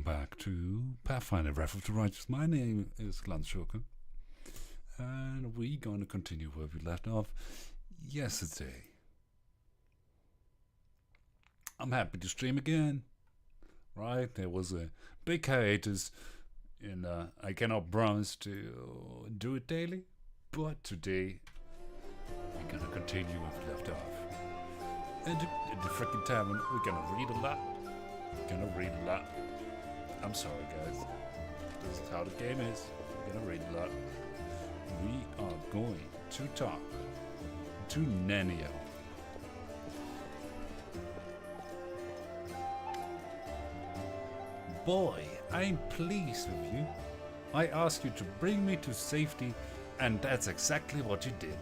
back to Pathfinder Wrath of the Righteous. My name is Glanschoker, and we're going to continue where we left off yesterday. I'm happy to stream again. Right, there was a big hiatus, and I cannot promise to do it daily, but today we're gonna continue where we left off. And at the freaking tavern, we're gonna read a lot. I'm sorry, guys. This is how the game is. We're gonna read a lot. We are going to talk to Nanio. Boy, I'm pleased with you. I asked you to bring me to safety, and that's exactly what you did.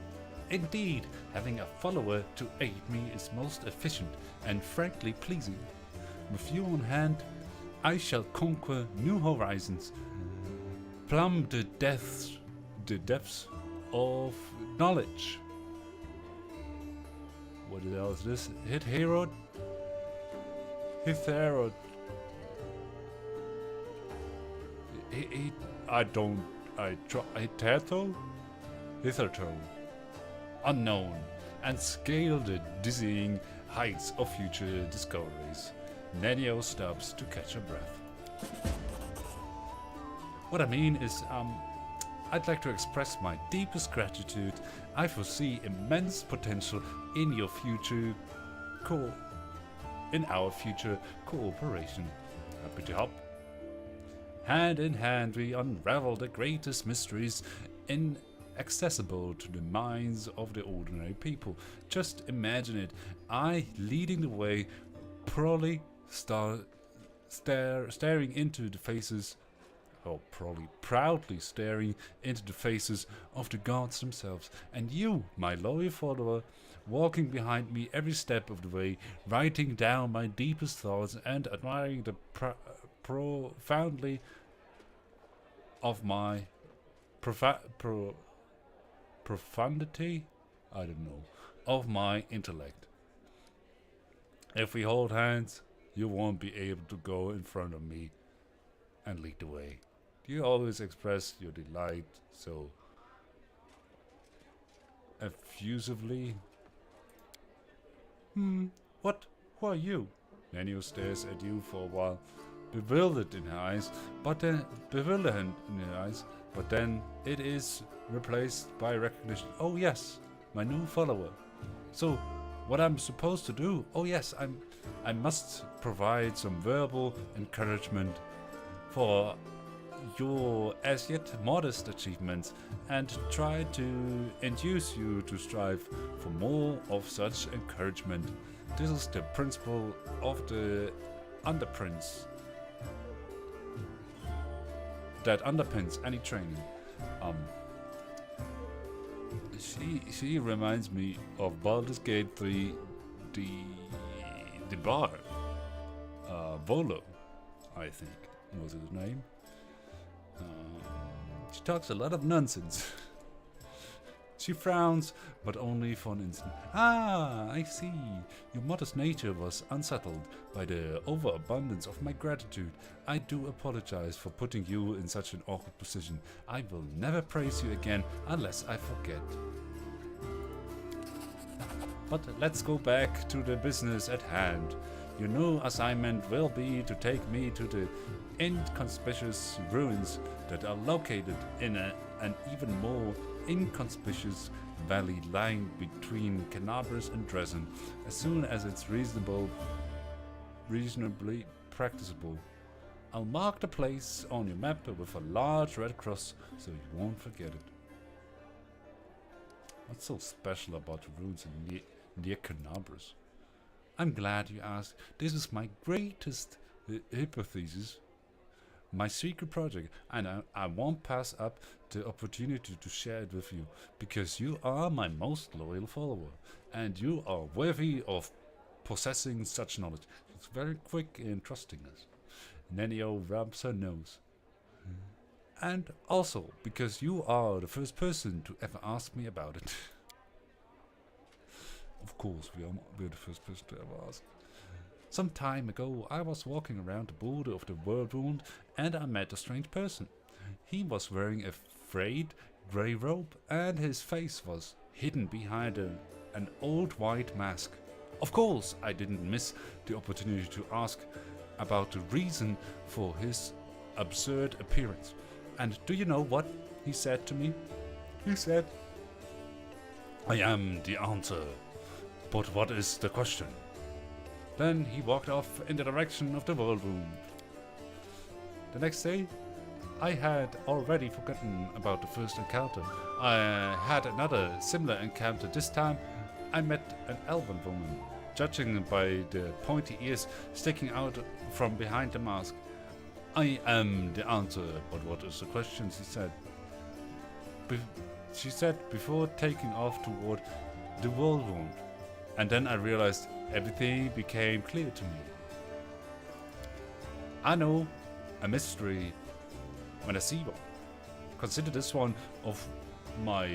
Indeed, having a follower to aid me is most efficient and frankly pleasing. With you on hand, I shall conquer new horizons, plumb the depths of knowledge. What the hell is this? Hitherod? Hitherto, unknown, and scale the dizzying heights of future discoveries. Nanio stops to catch her breath. What I mean is, I'd like to express my deepest gratitude. I foresee immense potential in your future our future cooperation. Happy to help. Hand in hand, we unravel the greatest mysteries inaccessible to the minds of the ordinary people. Just imagine it. I leading the way, proudly staring into the faces of the gods themselves, and you, my loyal follower, walking behind me every step of the way, writing down my deepest thoughts and admiring the profoundly of my profundity, of my intellect. If we hold hands, you won't be able to go in front of me and lead the way. You always express your delight so effusively. What? Who are you? Nanio stares at you for a while, bewildered in her eyes, but then it is replaced by recognition. Oh yes, my new follower. So, what I'm supposed to do? Oh yes, I must provide some verbal encouragement for your as yet modest achievements and try to induce you to strive for more of such encouragement. This is the principle of the underprints that underpins any training. She reminds me of Baldur's Gate 3, the bar. Volo, I think was his name. She talks a lot of nonsense. She frowns, but only for an instant. Ah, I see. Your modest nature was unsettled by the overabundance of my gratitude. I do apologize for putting you in such an awkward position. I will never praise you again unless I forget. But let's go back to the business at hand. Your new assignment will be to take me to the inconspicuous ruins that are located in an even more inconspicuous valley lying between Kenabres and Dresden. As soon as it's reasonably practicable, I'll mark the place on your map with a large red cross so you won't forget it. What's so special about the ruins near Kenabres? I'm glad you asked. This is my greatest hypothesis, my secret project, and I won't pass up the opportunity to share it with you, because you are my most loyal follower, and you are worthy of possessing such knowledge. It's very quick in trusting us. Nanio rubs her nose. And also, because you are the first person to ever ask me about it. Of course, we're the first person to ever ask. Some time ago, I was walking around the border of the world wound and I met a strange person. He was wearing a frayed grey robe and his face was hidden behind an old white mask. Of course, I didn't miss the opportunity to ask about the reason for his absurd appearance. And do you know what he said to me? He said, "I am the answer, but what is the question?" Then he walked off in the direction of the whirlwind. The next day, I had already forgotten about the first encounter. I had another similar encounter. This time, I met an elven woman. Judging by the pointy ears sticking out from behind the mask. "I am the answer, but what is the question?" she said. She said before taking off toward the whirlwind. And then I realized everything became clear to me. I know a mystery when I see one. Consider this one of my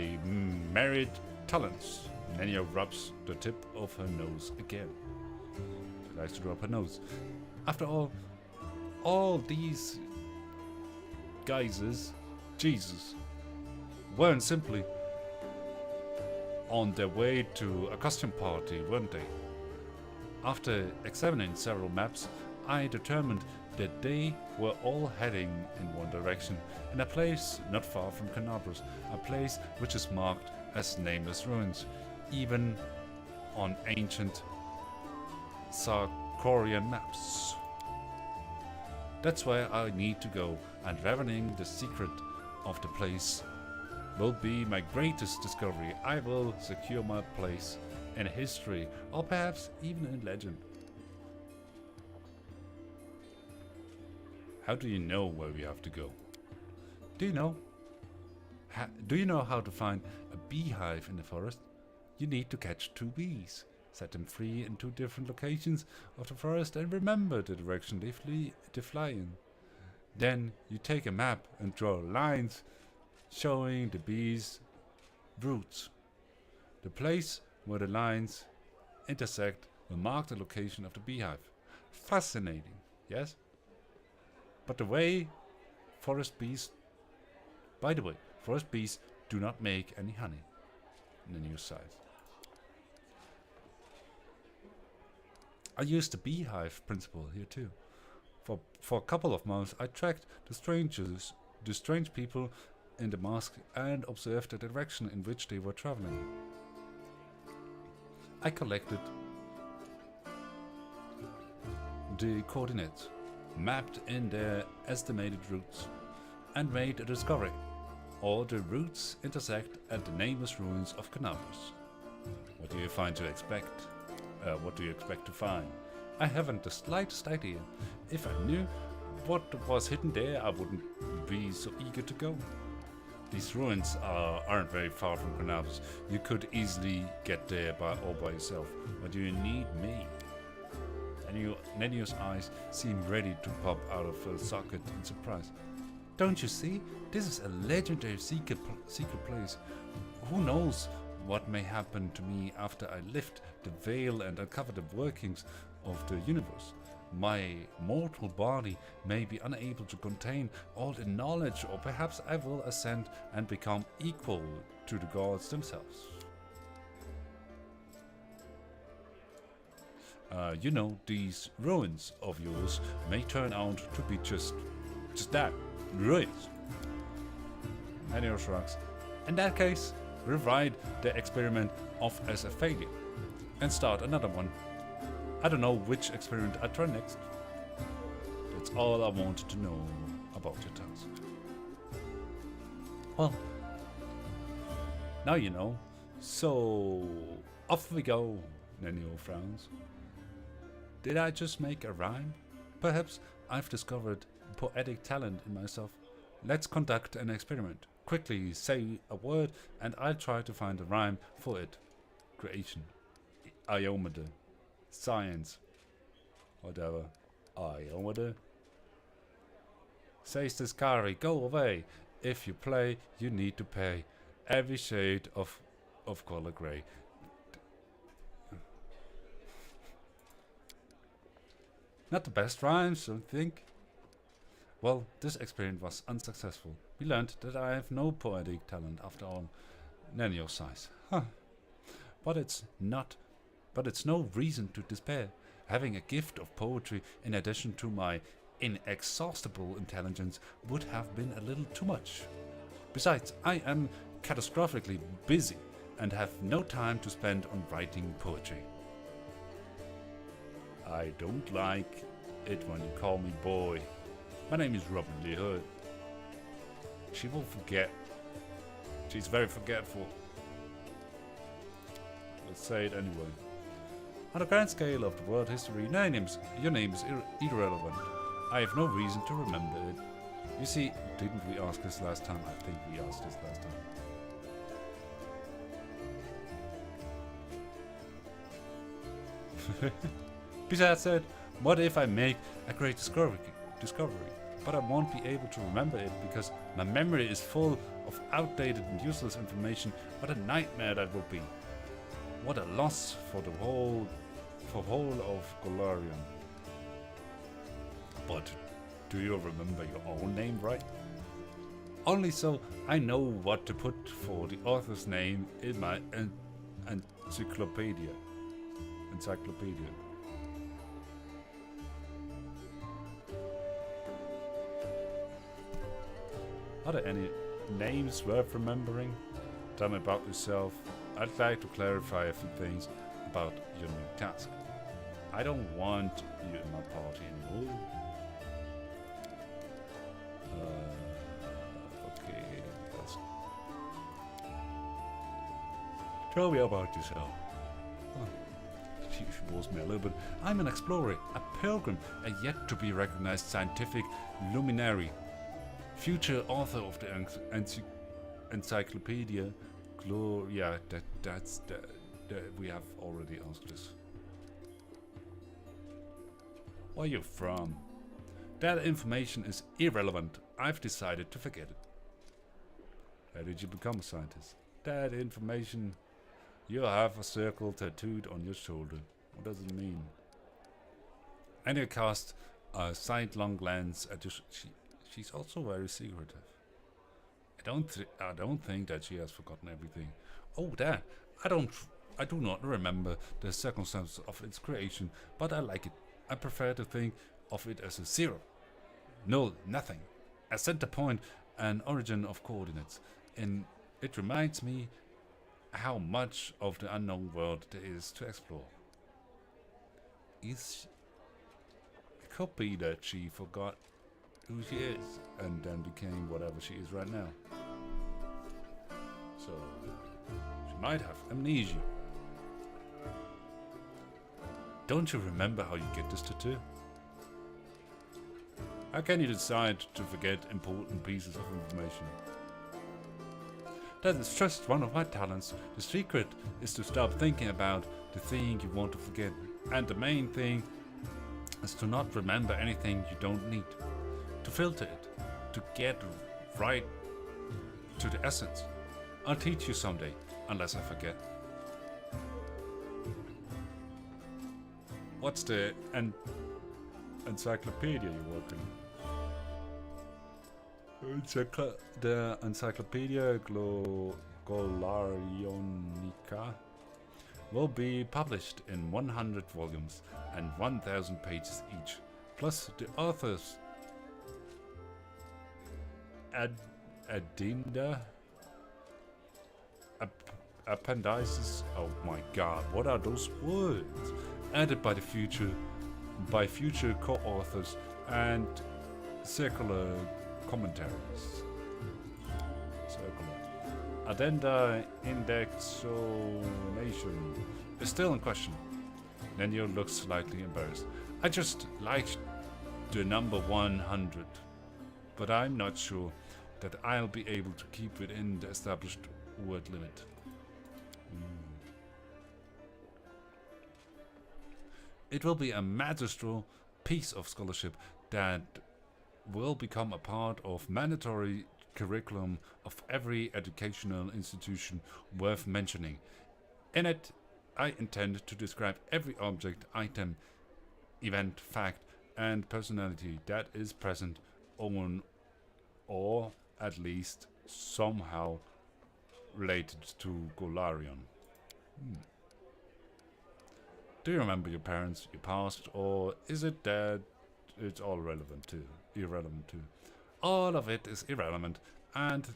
married talents. Nenia rubs the tip of her nose again. She likes to rub her nose. After all these guises, Jesus, weren't simply on their way to a costume party, weren't they? After examining several maps, I determined that they were all heading in one direction, in a place not far from Kenabres, a place which is marked as nameless ruins, even on ancient Sarkorian maps. That's where I need to go, and ravening the secret of the place will be my greatest discovery. I will secure my place in history, or perhaps even in legend. How do you know where we have to go? Do you know? Do you know how to find a beehive in the forest? You need to catch 2 bees, set them free in 2 different locations of the forest, and remember the direction they fly in. Then you take a map and draw lines showing the bees' routes. The place where the lines intersect will mark the location of the beehive. Fascinating, yes? By the way, forest bees do not make any honey in the new size. I used the beehive principle here too. For a couple of months, I tracked the strange people in the mask and observed the direction in which they were traveling. I collected the coordinates, mapped in their estimated routes, and made a discovery. All the routes intersect at the nameless ruins of Kenabres. What do you expect to find? I haven't the slightest idea. If I knew what was hidden there, I wouldn't be so eager to go. These ruins aren't very far from Kenabres. You could easily get there all by yourself, but you need me. Nenio's eyes seem ready to pop out of her socket in surprise. Don't you see? This is a legendary secret place. Who knows what may happen to me after I lift the veil and uncover the workings of the universe? My mortal body may be unable to contain all the knowledge, or perhaps I will ascend and become equal to the gods themselves. These ruins of yours may turn out to be just that, ruins. Nenio shrugs. In that case, rewrite the experiment off as a failure and start another one. I don't know which experiment I try next. That's all I wanted to know about your task. Well, now you know. So, off we go, Nenio frowns. Did I just make a rhyme? Perhaps I've discovered poetic talent in myself. Let's conduct an experiment. Quickly say a word and I'll try to find a rhyme for it. Creation. Iomede. Science. Whatever. Iomede. Says the Skari, go away. If you play, you need to pay. Every shade of color grey. Not the best rhymes, don't think. Well, this experiment was unsuccessful. We learned that I have no poetic talent after all. Nanny sighs. Huh. But it's not. But it's no reason to despair. Having a gift of poetry in addition to my inexhaustible intelligence would have been a little too much. Besides, I am catastrophically busy and have no time to spend on writing poetry. I don't like it when you call me boy. My name is Robin D. Hood. She will forget. She's very forgetful. Let's say it anyway. On the grand scale of the world history, your name is irrelevant. I have no reason to remember it. You see, didn't we ask this last time? I think we asked this last time. Besides that, what if I make a great discovery? But I won't be able to remember it because my memory is full of outdated and useless information. What a nightmare that would be. What a loss for the whole of Golarion. But do you remember your own name, right? Only so I know what to put for the author's name in my encyclopedia. Are there any names worth remembering? Tell me about yourself. I'd like to clarify a few things about your new task. I don't want you in my party anymore. Okay, that's... Tell me about yourself. She bores me a little bit. I'm an explorer, a pilgrim, a yet-to-be-recognized scientific luminary. Future author of the encyclopedia. Yeah, that's we have already asked this. Where are you from? That information is irrelevant. I've decided to forget it. How did you become a scientist? That information... You have a circle tattooed on your shoulder. What does it mean? And you cast a sidelong glance at your... She's also very secretive. I don't think that she has forgotten everything. Oh, that I do not remember the circumstances of its creation, but I like it. I prefer to think of it as a zero. No, nothing. A center point, an origin of coordinates. And it reminds me how much of the unknown world there is to explore. It could be that she forgot who she is and then became whatever she is right now. So she might have amnesia. Don't you remember how you get this tattoo? How can you decide to forget important pieces of information? That is just one of my talents. The secret is to stop thinking about the thing you want to forget. And the main thing is to not remember anything you don't need. To filter it. To get right to the essence. I'll teach you someday, unless I forget. What's the encyclopedia you're working on? The Encyclopedia Golarionica will be published in 100 volumes and 1,000 pages each, plus the author's addenda, appendices. Oh my god, what are those words? Added by future co-authors and circular commentaries. Addenda indexation is still in question. Nenio looks slightly embarrassed. I just liked the number 100, but I'm not sure that I'll be able to keep within the established word limit. It will be a magistral piece of scholarship that will become a part of mandatory curriculum of every educational institution worth mentioning. In it, I intend to describe every object, item, event, fact and personality that is present on, or at least somehow related to Golarion. Hmm. Do you remember your parents, your past, or is it that it's all relevant too? Irrelevant too? All of it is irrelevant, and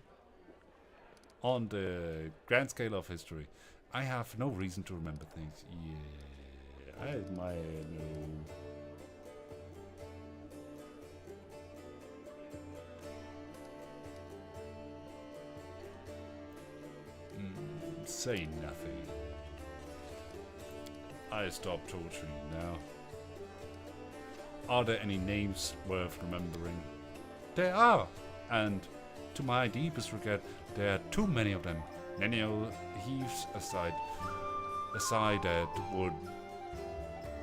on the grand scale of history, I have no reason to remember things. Yeah, I might know. Say nothing. I stop torturing you now. Are there any names worth remembering? There are, and to my deepest regret, there are too many of them. Nenio heaves a sigh that would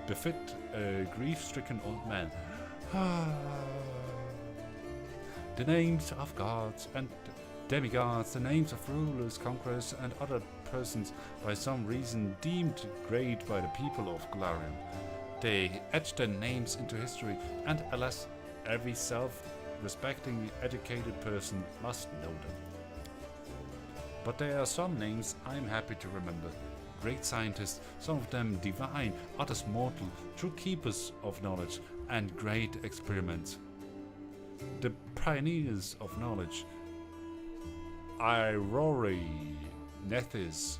befit a grief-stricken old man. The names of gods and demigods, the names of rulers, conquerors, and other persons by some reason deemed great by the people of Golarion. They etched their names into history, and alas, every self-respecting, educated person must know them. But there are some names I'm happy to remember. Great scientists, some of them divine, others mortal, true keepers of knowledge, and great experiments. The pioneers of knowledge, Aurori, Nethys,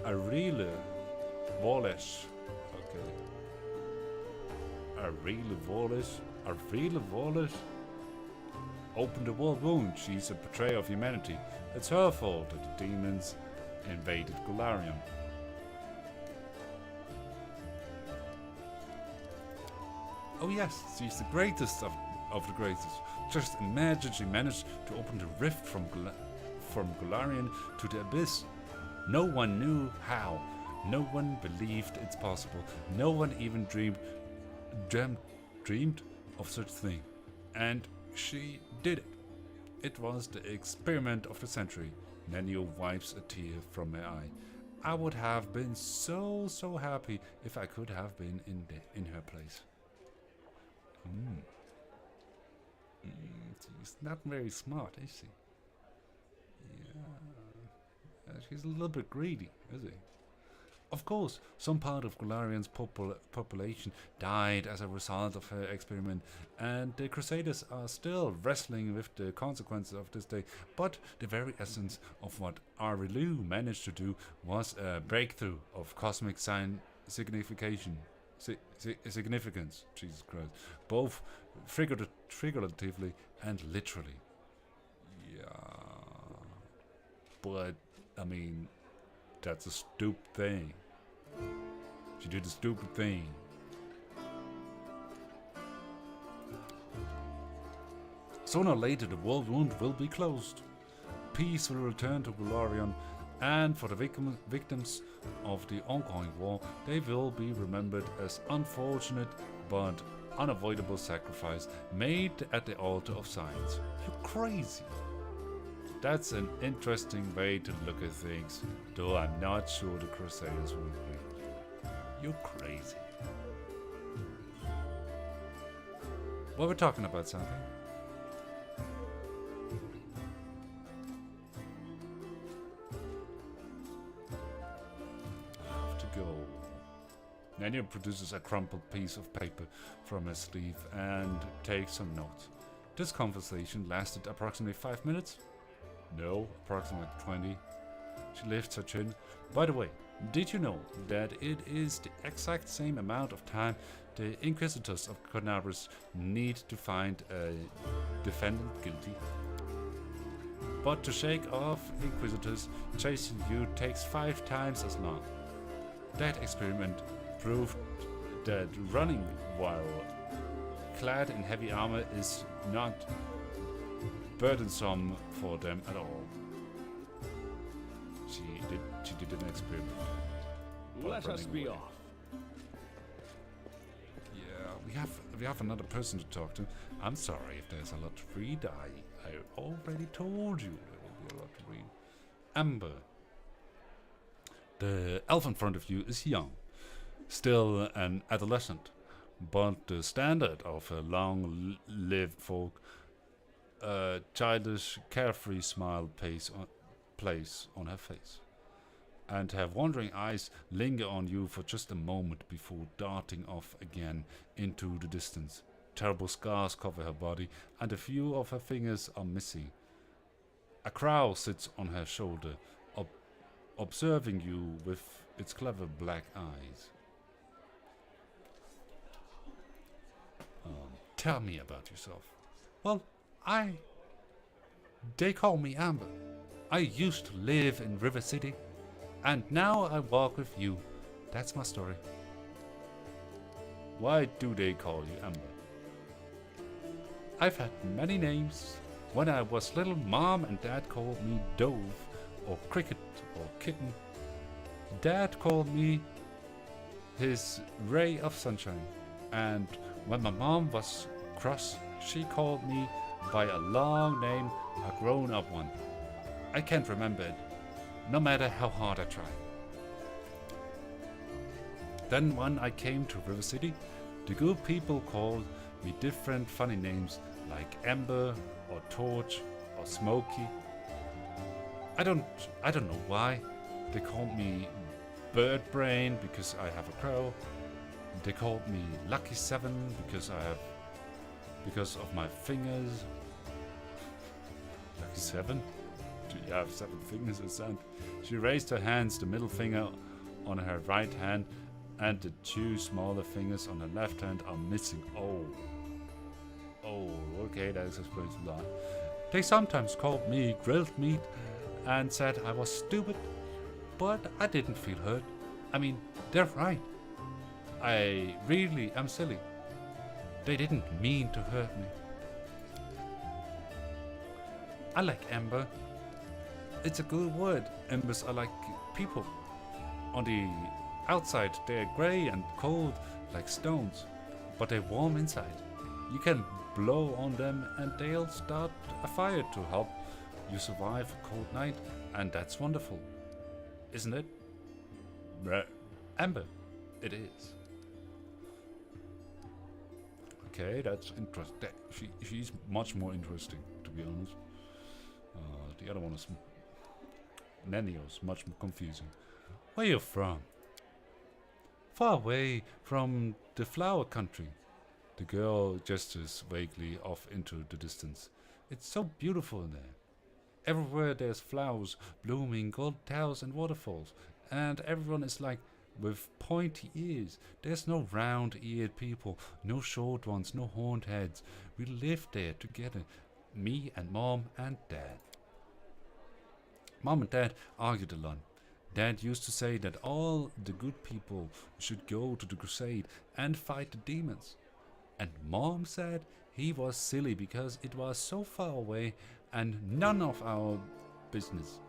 Arile, Volesh. Okay. Arile Volesh? Opened the world wound. She's a betrayer of humanity. It's her fault that the demons invaded Golarion. Oh yes, she's the greatest of the greatest. Just imagine she managed to open the rift from Golarion to the abyss. No one knew how. No one believed it's possible. No one even dreamed of such thing. And she did it. It was the experiment of the century. Nenio wipes a tear from her eye. I would have been so happy if I could have been in her place. She's not very smart, is she? Yeah. She's a little bit greedy, is she? Of course, some part of Golarion's population died as a result of her experiment, and the Crusaders are still wrestling with the consequences of this day. But the very essence of what Arilu managed to do was a breakthrough of cosmic significance. Jesus Christ. Both figuratively and literally. Yeah. But, I mean, that's a stupid thing. She did a stupid thing. Sooner or later, the world wound will be closed. Peace will return to Golarion, and for the victims of the ongoing war, they will be remembered as unfortunate but unavoidable sacrifice made at the altar of science. You're crazy. That's an interesting way to look at things, though I'm not sure the Crusaders will agree. You're crazy. Well, we're talking about something. I have to go. Nenio produces a crumpled piece of paper from his sleeve and takes some notes. This conversation lasted approximately 5 minutes. No, approximately 20. She lifts her chin. By the way, did you know that it is the exact same amount of time the Inquisitors of Kenabres need to find a defendant guilty? But to shake off Inquisitors chasing you takes 5 times as long. That experiment proved that running while clad in heavy armor is not burdensome for them at all. She did an experiment. Let us be off. Yeah, we have another person to talk to. I'm sorry if there's a lot to read. I already told you there will be a lot to read. Amber. The elf in front of you is young, still an adolescent, but the standard of a long-lived folk, a childish, carefree smile plays on her face, and her wandering eyes linger on you for just a moment before darting off again into the distance. Terrible scars cover her body, and a few of her fingers are missing. A crow sits on her shoulder, observing you with its clever black eyes. Tell me about yourself. Well, they call me Amber. I used to live in River City, and now I walk with you. That's my story. Why do they call you Amber? I've had many names. When I was little, Mom and Dad called me Dove, or Cricket, or Kitten. Dad called me his ray of sunshine, and when my mom was cross, she called me by a long name, a grown-up one. I can't remember it, no matter how hard I try. Then when I came to River City, the good people called me different funny names like Ember or Torch or Smoky. I don't know why. They called me Bird Brain because I have a crow. They called me Lucky Seven because of my fingers. Lucky Seven? Do you have 7 fingers or something? She raised her hands, the middle finger on her right hand and the 2 smaller fingers on her left hand are missing. Oh, okay, that explains a lot. They sometimes called me grilled meat and said I was stupid, but I didn't feel hurt. I mean, they're right. I really am silly. They didn't mean to hurt me. I like Amber. It's a good word. Embers are like people. On the outside, they're grey and cold like stones, but they're warm inside. You can blow on them and they'll start a fire to help you survive a cold night, and that's wonderful, isn't it? Amber, it is. Okay, that's interesting. She's much more interesting, to be honest. The other one is Nenio's much more confusing. Where you from? Far away from the flower country. The girl gestures vaguely off into the distance. It's so beautiful in there. Everywhere there's flowers blooming, gold towers and waterfalls, and everyone is like with pointy ears. There's no round-eared people, no short ones, no horned heads. We live there together, me and Mom and Dad. Mom and Dad argued a lot. Dad used to say that all the good people should go to the crusade and fight the demons. And Mom said he was silly because it was so far away and none of our business.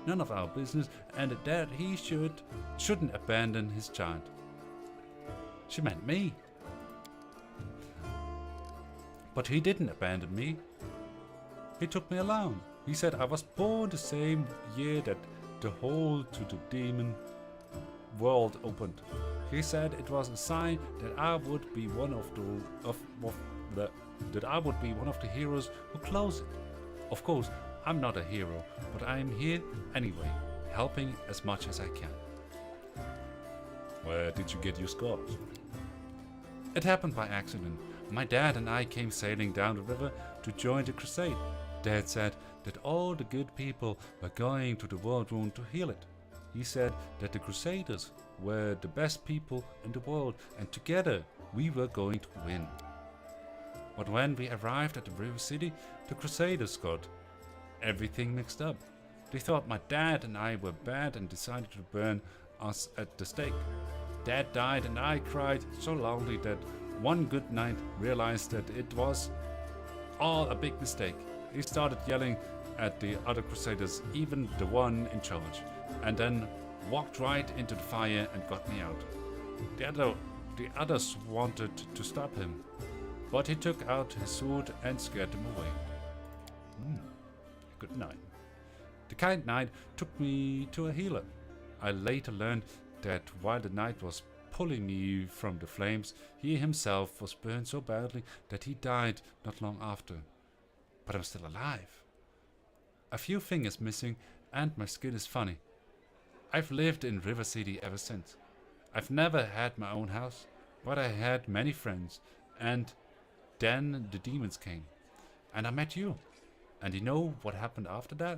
None of our business, and that he shouldn't abandon his child. She meant me. But he didn't abandon me. He took me along. He said I was born the same year that the hole to the demon world opened. He said it was a sign that I would be one of the heroes who close it. Of course, I'm not a hero, but I am here anyway, helping as much as I can. Where did you get your scars? It happened by accident. My dad and I came sailing down the river to join the crusade. Dad said that all the good people were going to the world wound to heal it. He said that the crusaders were the best people in the world, and together we were going to win. But when we arrived at the river city, the crusaders got everything mixed up. They thought my dad and I were bad and decided to burn us at the stake. Dad died and I cried so loudly that one good night realized that it was all a big mistake. He started yelling at the other crusaders, even the one in charge, and then walked right into the fire and got me out. The others wanted to stop him, but he took out his sword and scared them away. Good night. The kind knight took me to a healer. I later learned that while the knight was pulling me from the flames. He himself was burned so badly that he died not long after. But I'm still alive. A few fingers missing, and my skin is funny. I've lived in River City ever since. I've never had my own house, but I had many friends, and then the demons came, and I met you. And you know what happened after that?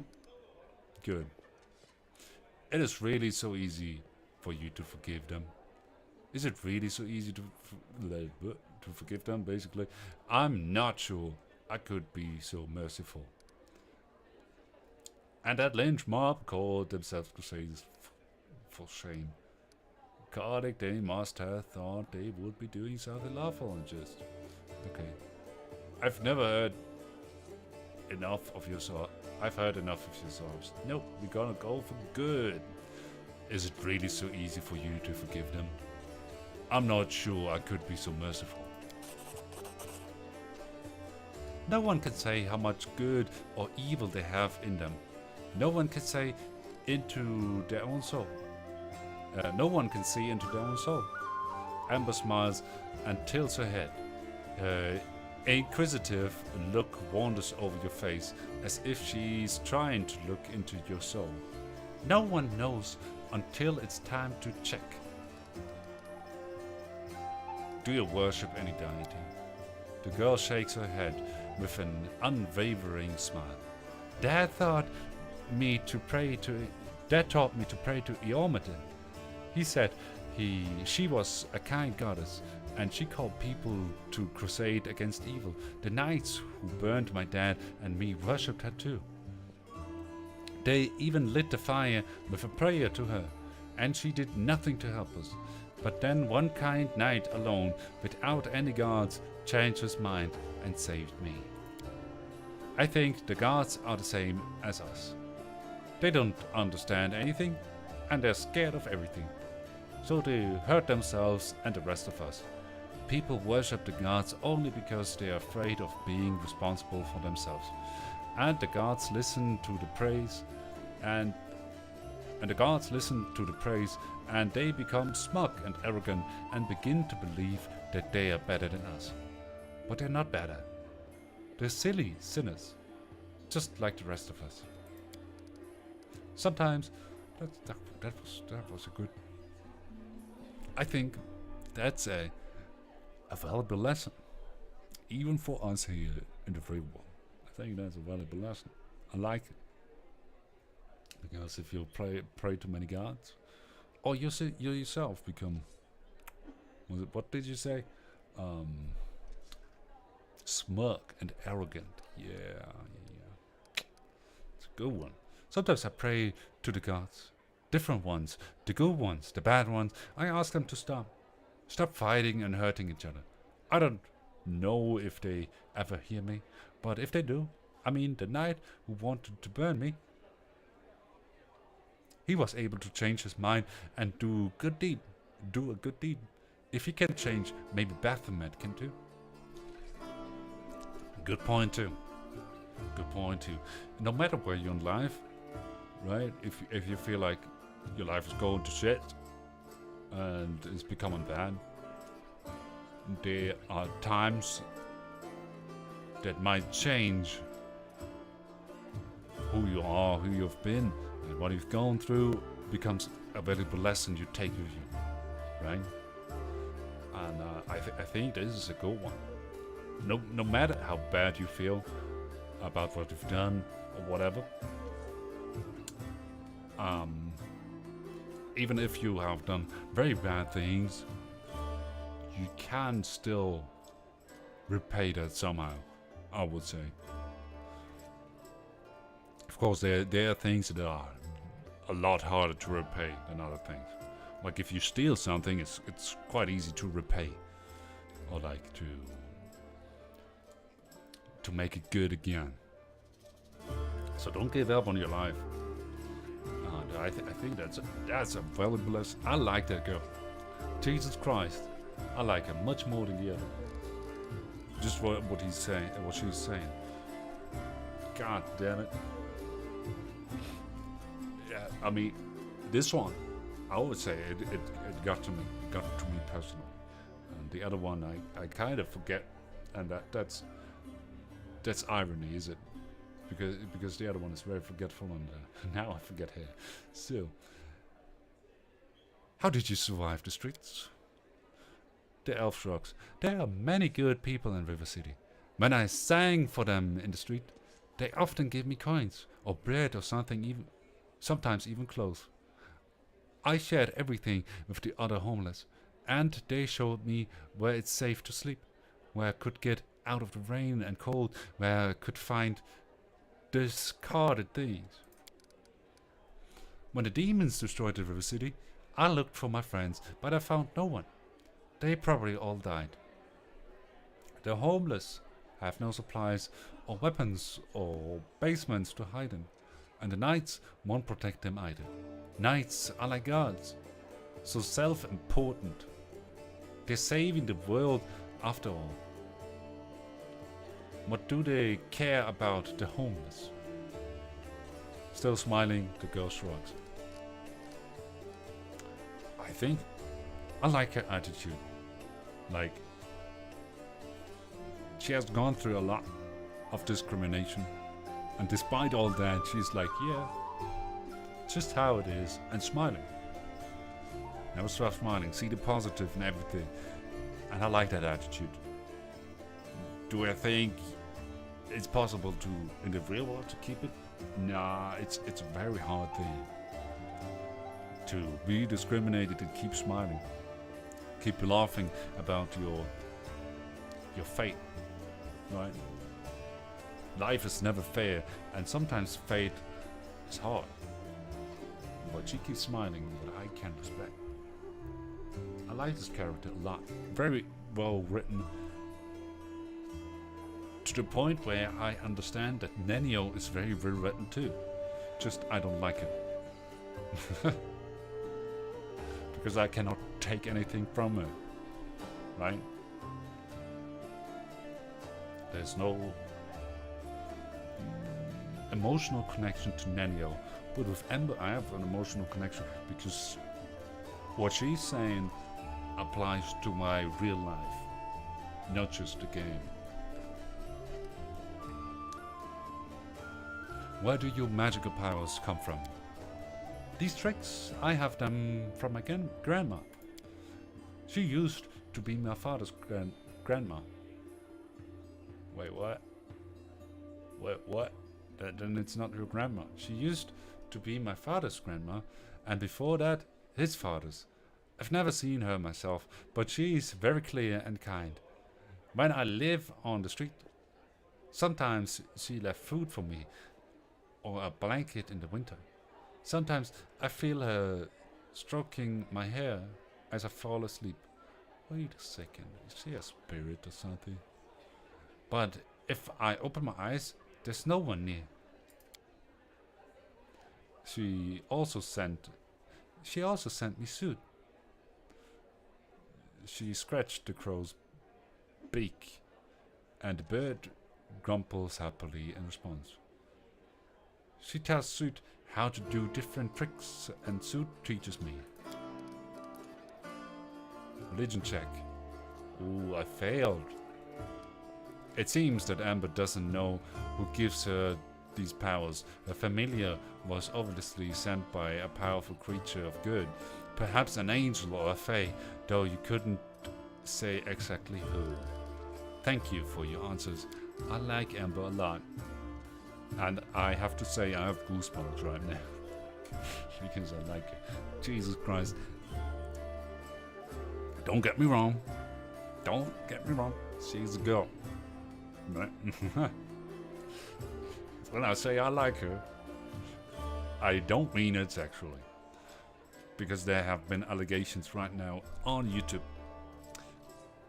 Good. It is really so easy for you to forgive them. Is it really so easy to forgive them, basically? I'm not sure I could be so merciful. And that lynch mob called themselves Crusaders for shame. Cardick, they must have thought they would be doing something lawful and just... Okay. I've never heard enough of your sword. I've heard enough of your swords. Nope, we're gonna go for good. Is it really so easy for you to forgive them? I'm not sure I could be so merciful. No one can say how much good or evil they have in them. No one can say into their own soul. No one can see into their own soul. Amber smiles and tilts her head. Her inquisitive look wanders over your face, as if she's trying to look into your soul. No one knows until it's time to check. Do you worship any deity? The girl shakes her head with an unwavering smile. Dad taught me to pray to Eormete. He said she was a kind goddess, and she called people to crusade against evil. The knights who burned my dad and me worshipped her too. They even lit the fire with a prayer to her, and she did nothing to help us. But then one kind knight alone, without any gods, changed his mind and saved me. I think the gods are the same as us. They don't understand anything, and they're scared of everything. So they hurt themselves and the rest of us. People worship the gods only because they are afraid of being responsible for themselves. And the gods listen to the praise, and they become smug and arrogant and begin to believe that they are better than us. But they're not better. They're silly sinners, just like the rest of us. Sometimes that was a good. I think that's a valuable lesson, even for us here in the free world. I think that's a valuable lesson. I like it because if you pray to many gods, or you yourself become. What did you say? Smug and arrogant. Yeah. It's a good one. Sometimes I pray to the gods. Different ones. The good ones. The bad ones. I ask them to stop. Stop fighting and hurting each other. I don't know if they ever hear me. But if they do, I mean the knight who wanted to burn me, he was able to change his mind and do a good deed. If he can change, maybe Baphomet can too. Good point too. No matter where you're in life, right? If you feel like your life is going to shit and it's becoming bad, there are times that might change who you are, who you've been, and what you've gone through becomes a valuable lesson you take with you, right? And I think this is a good one. No matter how bad you feel about what you've done or whatever, even if you have done very bad things, you can still repay that somehow, I would say. Of course, there are things that are a lot harder to repay than other things. Like if you steal something, it's quite easy to repay, or like to make it good again. So don't give up on your life. I think that's a valuable lesson. I like that girl. Jesus Christ, I like her much more than the other. Just what he's saying, what she's saying. God damn it. Yeah, I mean, this one, I would say it got to me. got to me personally. And the other one I kind of forget, and that's irony, is it? Because the other one is very forgetful, and now I forget her. So, how did you survive the streets? The elf shrugs. There are many good people in River City. When I sang for them in the street, they often gave me coins, or bread, or something, sometimes even clothes. I shared everything with the other homeless, and they showed me where it's safe to sleep, where I could get out of the rain and cold, where I could find discarded things. When the demons destroyed the River City, I looked for my friends, but I found no one. They probably all died. The homeless have no supplies or weapons or basements to hide in, and the knights won't protect them either. Knights are like gods, so self-important. They're saving the world after all. What do they care about the homeless? Still smiling, the girl shrugs. I think I like her attitude. Like, she has gone through a lot of discrimination, and despite all that, she's like, yeah, just how it is, and smiling. Never stop smiling, see the positive in everything, and I like that attitude. Do I think it's possible to, in the real world, to keep it? Nah, it's a very hard thing. To be discriminated and keep smiling. Keep laughing about your fate, right? Life is never fair, and sometimes fate is hard. But she keeps smiling, what I can respect. I like this character a lot. Very well written. To the point where I understand that Nenio is very well written too. Just I don't like it. Because I cannot take anything from her. Right? There's no emotional connection to Nenio. But with Ember I have an emotional connection because what she's saying applies to my real life, not just the game. Where do your magical powers come from? These tricks, I have them from my grandma. She used to be my father's grandma. Wait, what? Wait, what? Then it's not your grandma. She used to be my father's grandma, and before that, his father's. I've never seen her myself, but she's very clear and kind. When I live on the street, sometimes she left food for me, or a blanket in the winter. Sometimes I feel her stroking my hair as I fall asleep. Wait a second, is she a spirit or something? But if I open my eyes, there's no one near. She also sent me food. She scratched the crow's beak, and the bird grumples happily in response. She tells Suit how to do different tricks, and Suit teaches me. Religion check. Ooh, I failed. It seems that Amber doesn't know who gives her these powers. A familiar was obviously sent by a powerful creature of good. Perhaps an angel or a fae, though you couldn't say exactly who. Thank you for your answers. I like Amber a lot. And I have to say I have goosebumps right now. Because I like it. Jesus Christ. Don't get me wrong. Don't get me wrong. She's a girl. Right? When I say I like her, I don't mean it sexually. Because there have been allegations right now on YouTube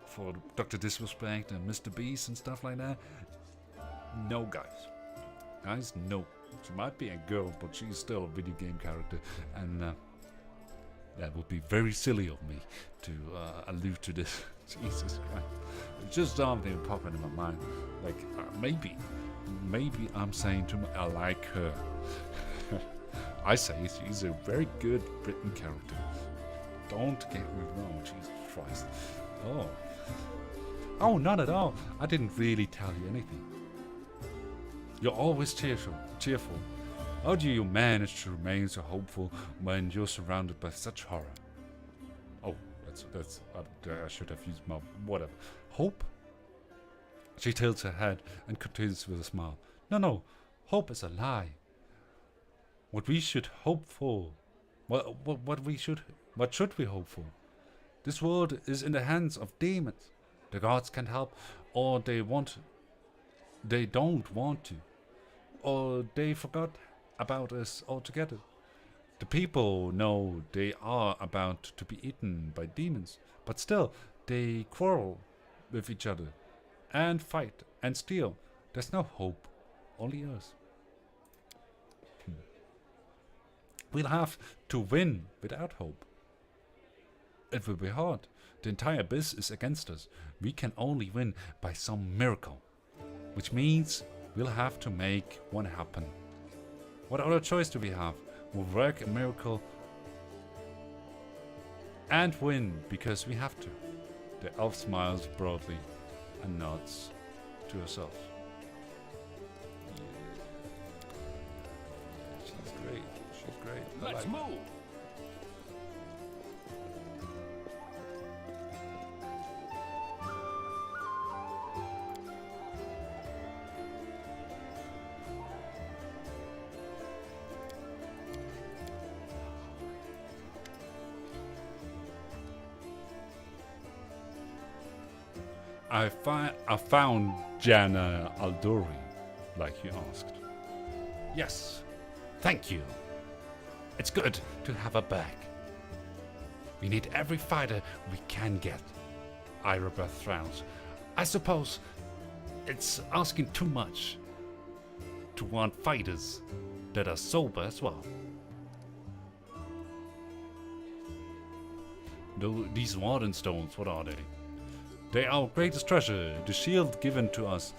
for Dr. Disrespect and Mr. Beast and stuff like that. No, guys. Guys, no. She might be a girl, but she's still a video game character. And that would be very silly of me to allude to this. Jesus Christ. It's just something popping in my mind. Like, maybe I'm saying to me, I like her. I say she's a very good written character. Don't get me wrong, Jesus Christ. Oh. Oh, not at all. I didn't really tell you anything. You're always cheerful. How do you manage to remain so hopeful when you're surrounded by such horror? Oh, that's. I should have used my whatever. Hope? She tilts her head and continues with a smile. No. Hope is a lie. What we should hope for? What should we hope for? This world is in the hands of demons. The gods can't help, or they don't want to, or they forgot about us altogether. The people know they are about to be eaten by demons, but still they quarrel with each other and fight and steal. There's no hope, only us. We'll have to win without hope. It will be hard. The entire abyss is against us. We can only win by some miracle, which means we'll have to make one happen. What other choice do we have? We'll work a miracle and win because we have to. The elf smiles broadly and nods to herself. She's great. She's great. Let's move. I found Jana Aldori, like you asked. Yes, thank you. It's good to have her back. We need every fighter we can get. Irabeth frowns. I suppose it's asking too much to want fighters that are sober as well. These warden stones, what are they? They are our greatest treasure, the shield given to us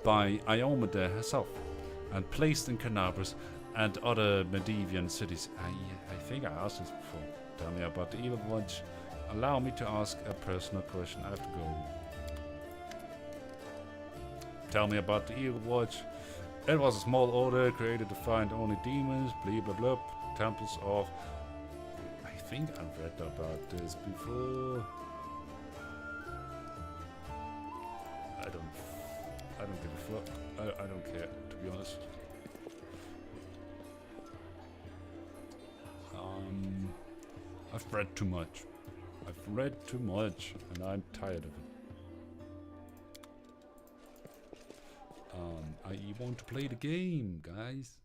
by Iomede herself, and placed in Kenabres and other Medivian cities. I think I asked this before. Tell me about the evil watch. Allow me to ask a personal question. I have to go. Tell me about the evil watch. It was a small order created to find only demons, blah blah blah, temples of... I think I've read about this before. I don't give a fuck. I don't care, to be honest. I've read too much. And I'm tired of it. I want to play the game, guys.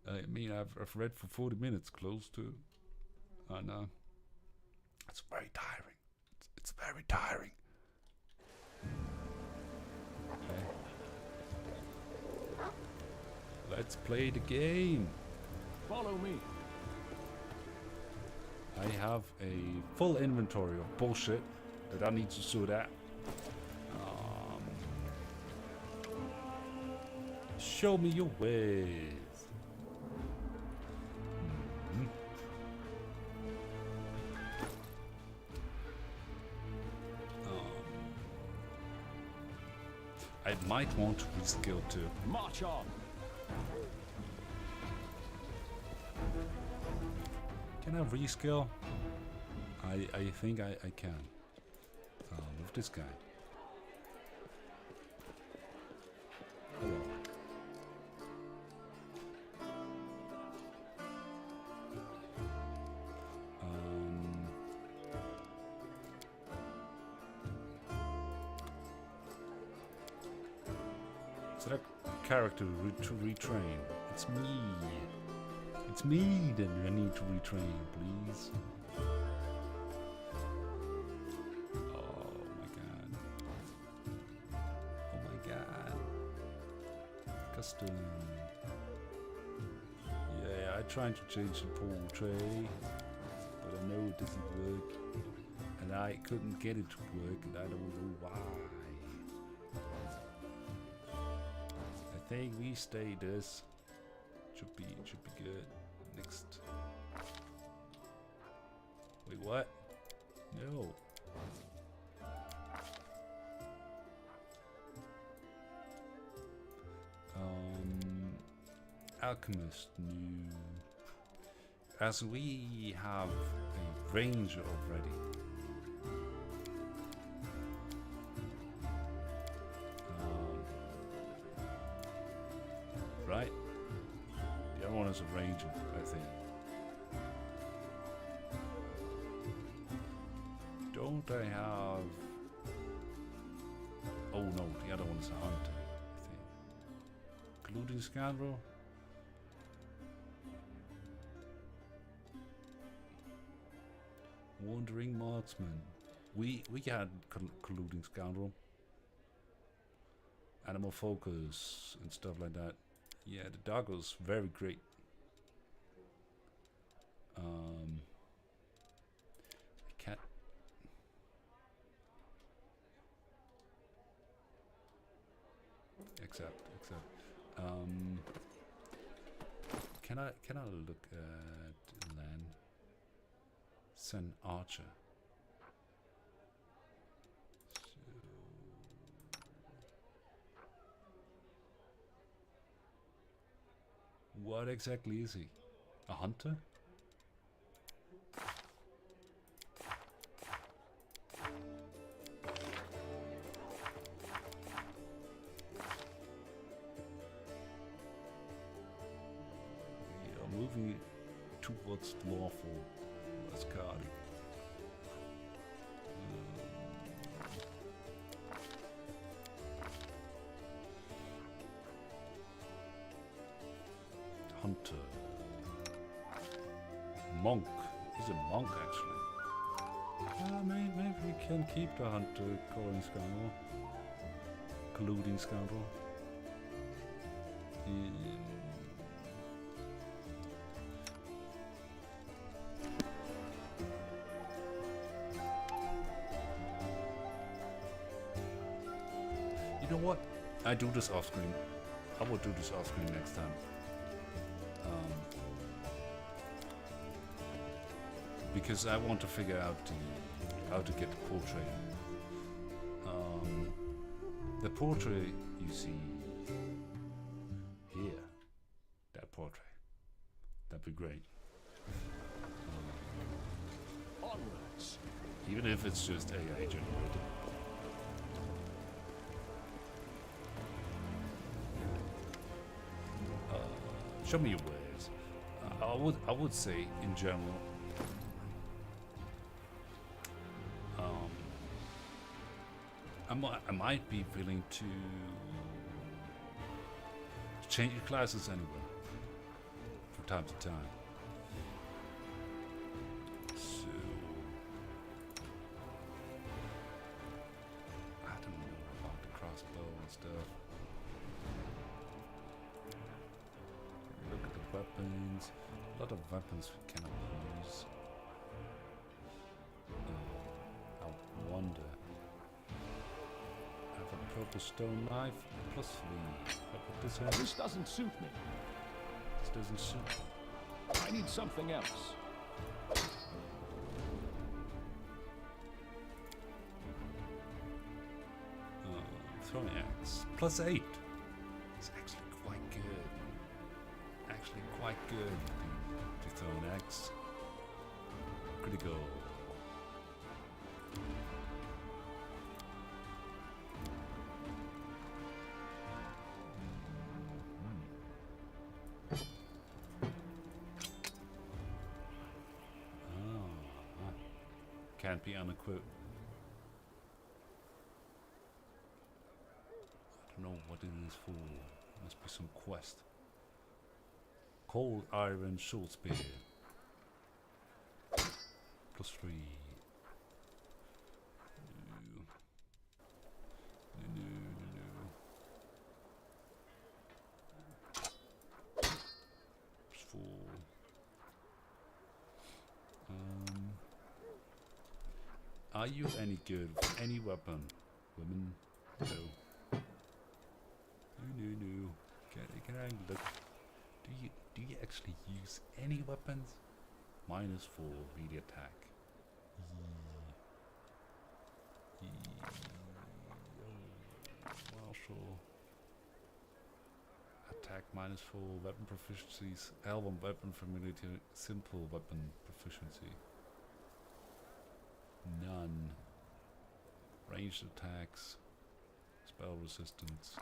I mean, I've read for 40 minutes, close to. And it's very tiring. It's very tiring. Okay. Let's play the game. Follow me. I have a full inventory of bullshit that I need to sort out. Show me your ways. I might want to reskill too. March on. Can I reskill? I think I can. With this guy. Hello. Is that a character to retrain? It's me. It's me that I need to retrain, please. Oh my god. Oh my god. Custom. Yeah, I tried to change the portrait, but I know it doesn't work. And I couldn't get it to work, and I don't know why. I think we stay this. Should be good. Next. Wait, what? No. Alchemist, new. As we have a ranger already. Right? The other one is a ranger, I think. Don't I have... Oh no, the other one is a hunter, I think. Colluding scoundrel? Wandering marksman. We got colluding scoundrel. Animal focus and stuff like that. Yeah, the doggo's very great. I can't. Except. Can I look at land? Send archer. What exactly is he? A hunter? We are moving towards lawful. Let's call it. Hunter. Monk. He's a monk, actually. Maybe we can keep the hunter calling scoundrel. Colluding scoundrel. You know what? I do this off screen. I will do this off screen next time. Because I want to figure out how to get the portrait. The portrait you see here, that portrait, that'd be great. Onwards. Even if it's just AI generated. Show me your ways. I would say in general. I might be willing to change your classes anyway, from time to time. So I don't know about the crossbow and stuff. Look at the weapons. A lot of weapons we cannot use. I wonder. Purple stone knife, +3. What would this have? This doesn't suit me. This doesn't suit me. I need something else. Throwing axe, +8. It's actually quite good. Actually quite good to throw an axe. Critical. Can't be unequipped. I don't know what it is for. Must be some quest. Cold iron short spear. +3. +4. Are you any good with any weapon? Women? No. No. Can I look? Do you actually use any weapons? -4 melee attack. Martial. Attack -4, weapon proficiencies, L1 weapon familiarity, simple weapon proficiency. None. Ranged attacks, spell resistance.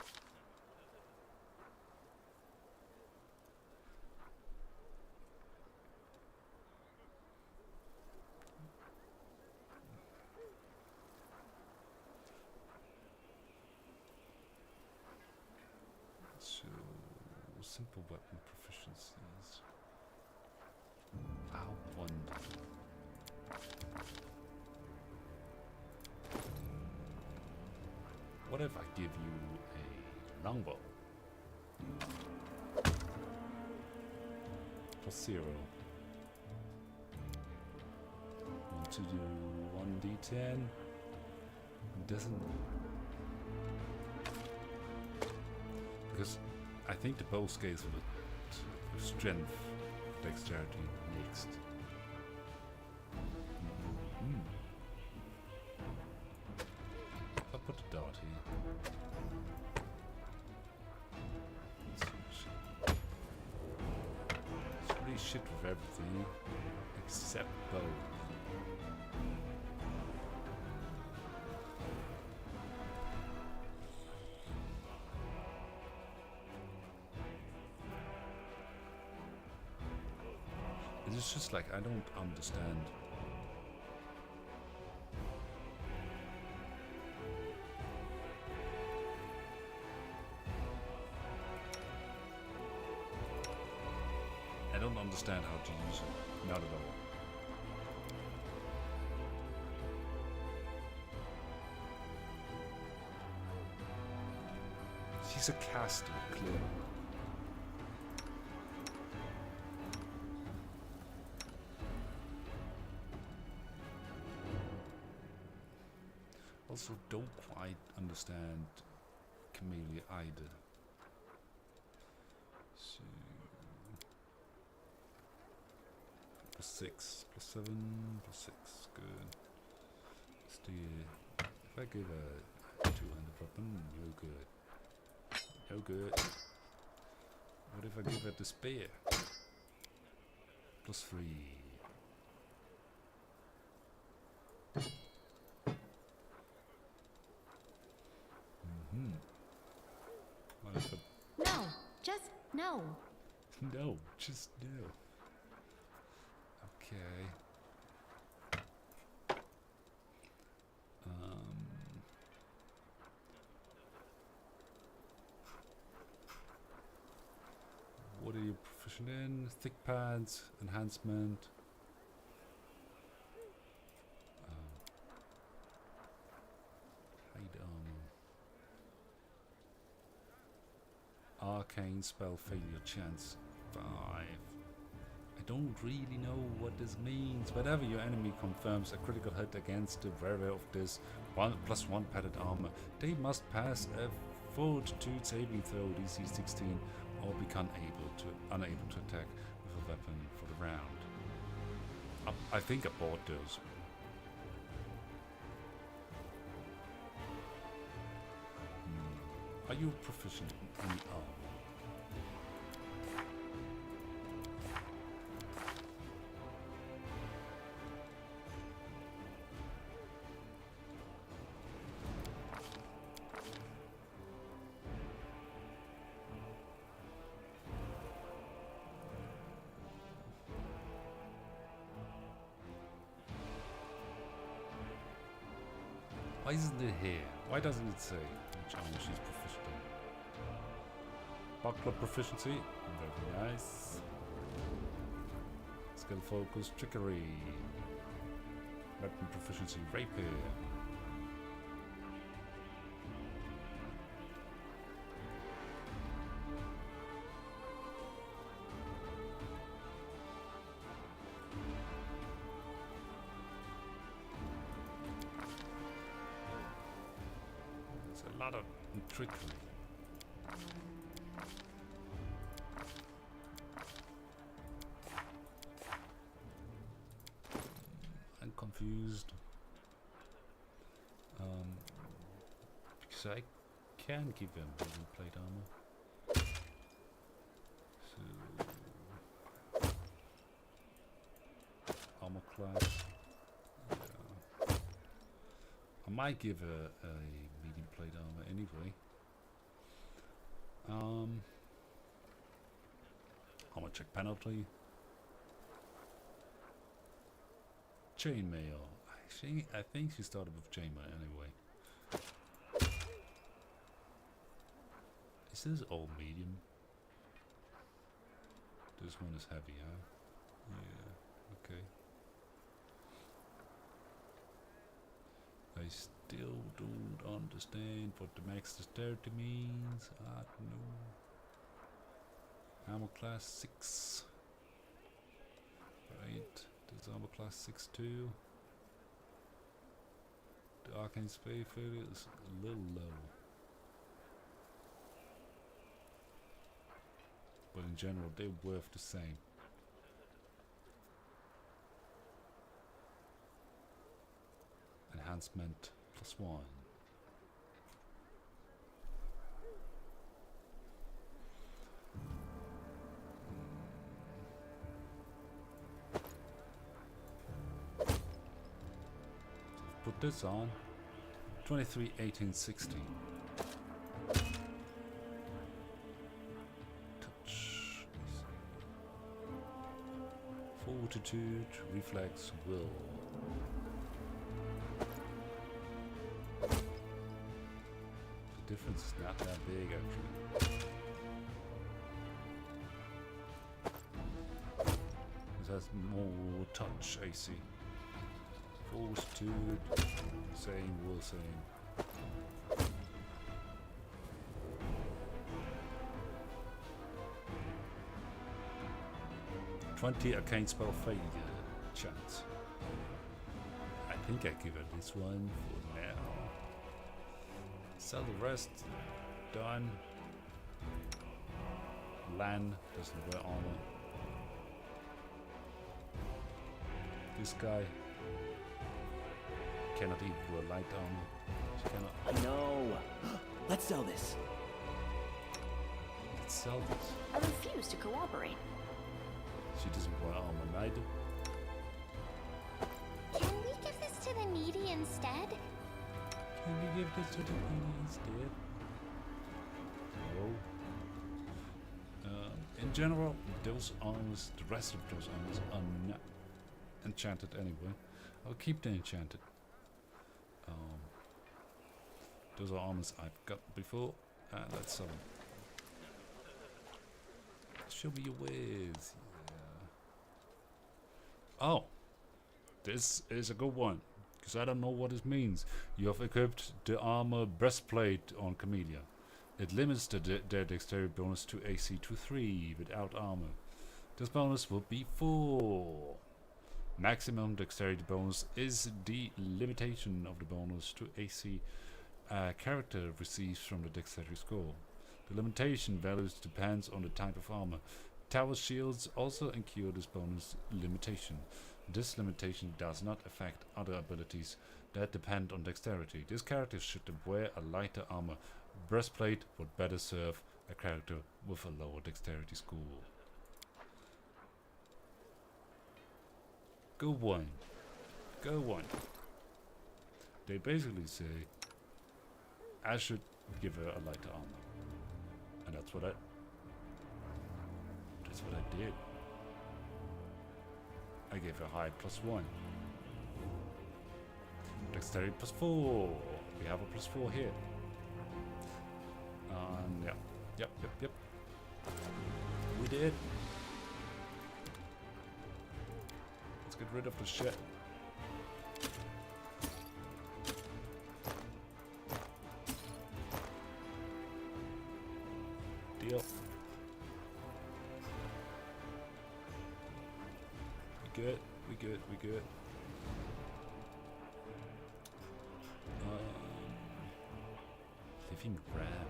So, simple weapon proficiencies. Foul wand. What if I give you a longbow? +0. Want to do 1d10? Doesn't. Because I think the bow scales with strength, dexterity next. I'll put the dart here. It's pretty shit with everything except bow. It's just like I don't understand. I don't understand how to use it. Not at all. She's a caster, clearly. Also don't quite understand Camellia either. So +6, +7, +6, good. Still, if I give a 200 weapon, no good. No good. What if I give it the spear? +3. What if I... No, just no. No, just no. Okay. What are you proficient in? Thick pads, enhancement. Hide armor. Arcane spell failure chance 5. I don't really know what this means. Whenever your enemy confirms a critical hit against the wearer of this +1 padded armor, they must pass a fortitude saving throw DC 16 or become unable to attack with a weapon for the round. I think I bought those. Are you proficient in any armor? Why isn't it here? Why doesn't it say which armor she's proficient in? Buckler proficiency, very nice. Skill focus, trickery. Weapon proficiency, rapier. A lot of trickery. I'm confused. Because I can give him medium plate armor. So armor class. Yeah. I might give a medium plate armor anyway. Armor check penalty. Chainmail. I think she started with chainmail anyway. Is this all medium? This one is heavy, huh? Yeah, okay. I still don't understand what the max dexterity means. I don't know. Armor class 6. Right. This armor class 6 too. The arcane spray failure is a little low. But in general, they're worth the same. Enhancement +1. Put this on. 23, 18, 16. Touch. Fortitude, reflex, will. The difference is not that big actually. This has more touch AC. Fortitude, same, will same. $20 arcane spell failure chance. I think I give her this one for now. Sell the rest. Done. Lan doesn't wear armor. This guy cannot even wear light armor. She cannot. No. Let's sell this. Let's sell this. I refuse to cooperate. She doesn't wear armor neither. Can we give this to the needy instead? Can we give this to the lady instead? No. In general, those armors, the rest of those armors are not enchanted anyway. I'll keep them enchanted. Those are armors I've got before. Let's sell them. Show me your ways. Yeah. Oh, this is a good one. Because I don't know what it means. You have equipped the armor breastplate on Camellia. It limits their dexterity bonus to AC to 3 without armor. This bonus will be 4. Maximum dexterity bonus is the limitation of the bonus to AC a character receives from the dexterity score. The limitation values depends on the type of armor. Tower shields also incur this bonus limitation. This limitation does not affect other abilities that depend on dexterity. This character should wear a lighter armor. Breastplate would better serve a character with a lower dexterity score. Go one. Go one. They basically say I should give her a lighter armor. And that's what I did. I gave her high +1. Dexterity +4. We have a +4 here. Yep. We did. Let's get rid of the shit. Deal. We good. Living ram.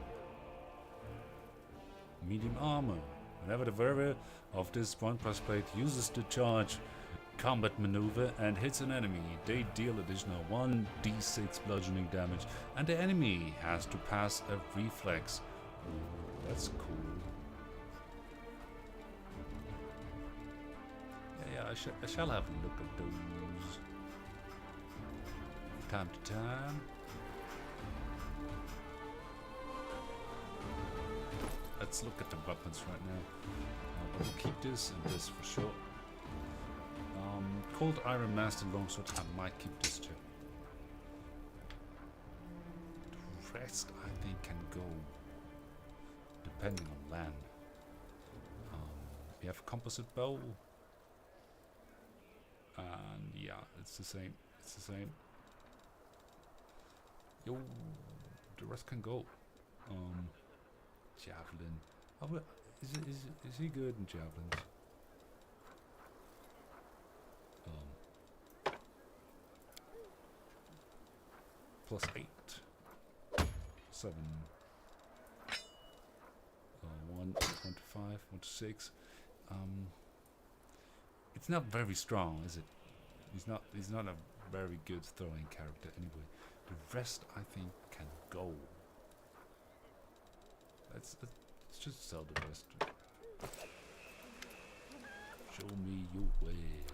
Medium armor. Whenever the wearer of this one breastplate uses the charge combat maneuver and hits an enemy, they deal additional 1d6 bludgeoning damage, and the enemy has to pass a reflex. Ooh, that's cool. Yeah, I shall have a look at those from time to time. Let's look at the weapons right now. I will keep this and this for sure. Cold Iron Master Longsword, I might keep this too. The rest I think can go depending on land. We have a composite bow. And yeah, it's the same. It's the same. Yo, the rest can go. Javelin. Is he good in javelins? Plus 8. 7. 1 to 5, 1 to 6. It's not very strong, is it? He's not a very good throwing character anyway. The rest I think can go. Let's just sell the rest. Show me your ways.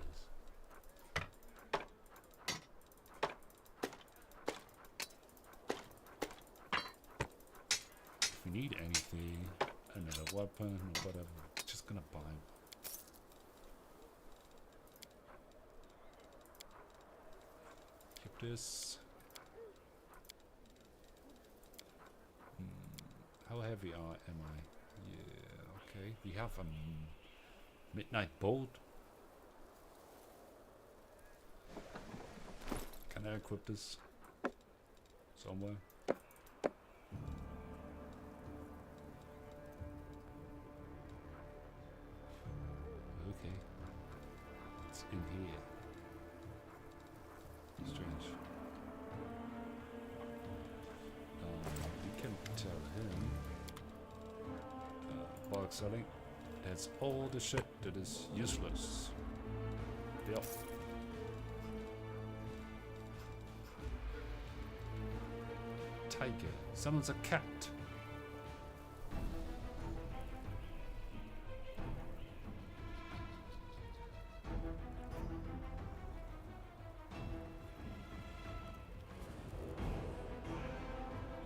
If we need anything, another weapon or whatever, just gonna buy one. Keep this. How heavy am I? Yeah, okay. We have a midnight bolt. Can I equip this somewhere? Okay. It's in here. Strange. We can tell him. Bulk selling. That's all the shit that is useless. Yep. Tiger summons a cat.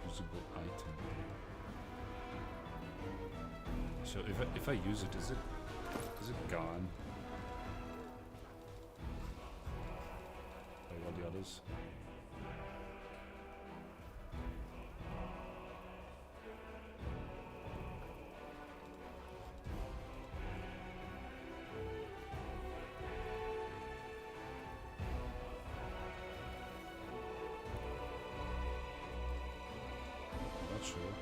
Usable item. So if I use it, is it gone? Like all the others? Not sure.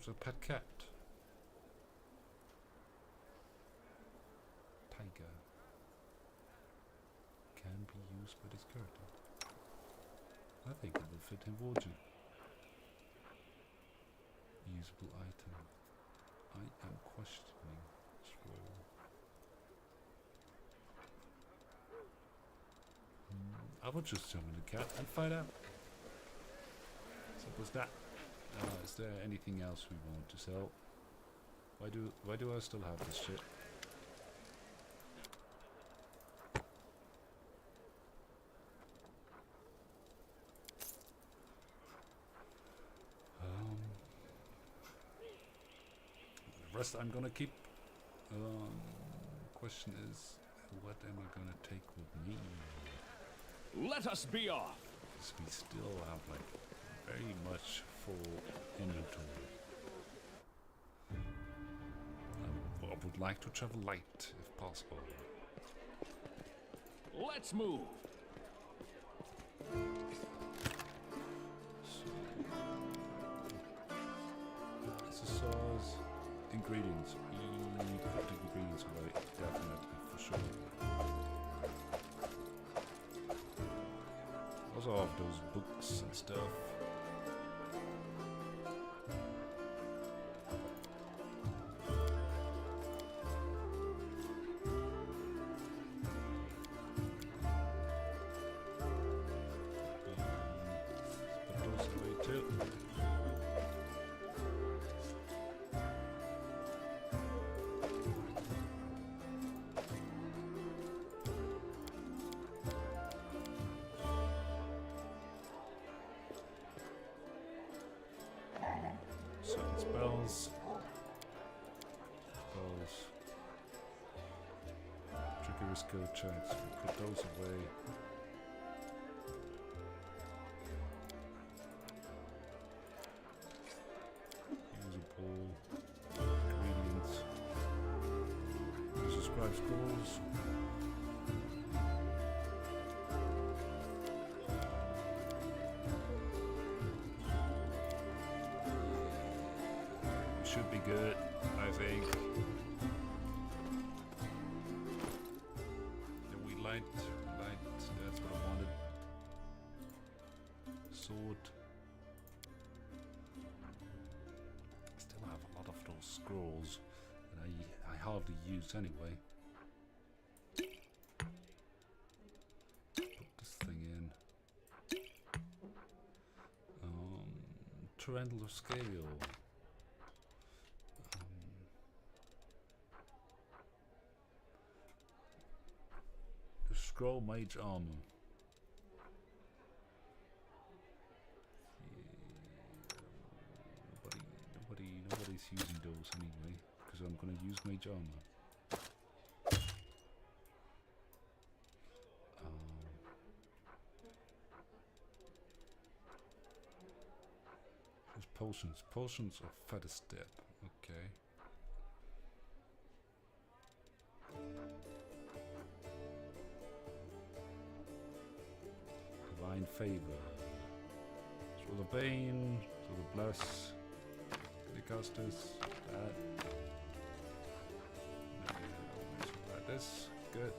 A pet cat. Tiger. Can be used by this character. I think it will fit him Warden. Usable item. I am questioning its role. I will just summon the cat and find out. Simple as that. Is there anything else we want to sell? Why do I still have this shit? The rest I'm gonna keep. Question is, what am I gonna take with me? Let us be off. Because we still have like very much full inventory. I would like to travel light if possible. Let's move. So, Close off those books and stuff. Put those away too. Certain spells. Trigger skill checks. Put those away. Usable ingredients. Subscribe scrolls. Should be good, I think. Then we light, that's what I wanted. Sword. Still have a lot of those scrolls that I hardly use anyway. Put this thing in. Torrential scale. Scroll mage armor. Yeah, nobody's using those anyway, because I'm gonna use mage armor. There's potions of feather step. Okay. Divine favor. Through the bane, through the bless. The casters. That. Like this. Good.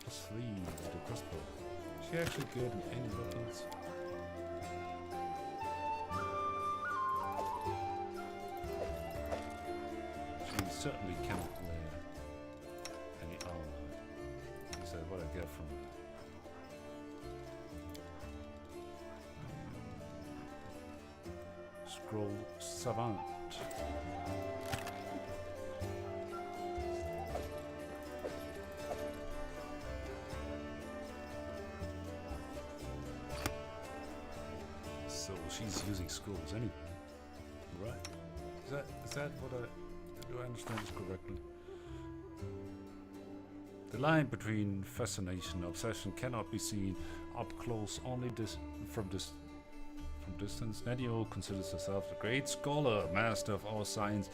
Sleeve with the crossbow. Is she actually good in any weapons? She certainly cannot wear any armor. So what I get from it. Scroll Savant. So she's using scrolls anyway, right? Is that what do I understand this correctly? The line between fascination and obsession cannot be seen up close, only from distance. Nadio considers herself a great scholar, master of all science,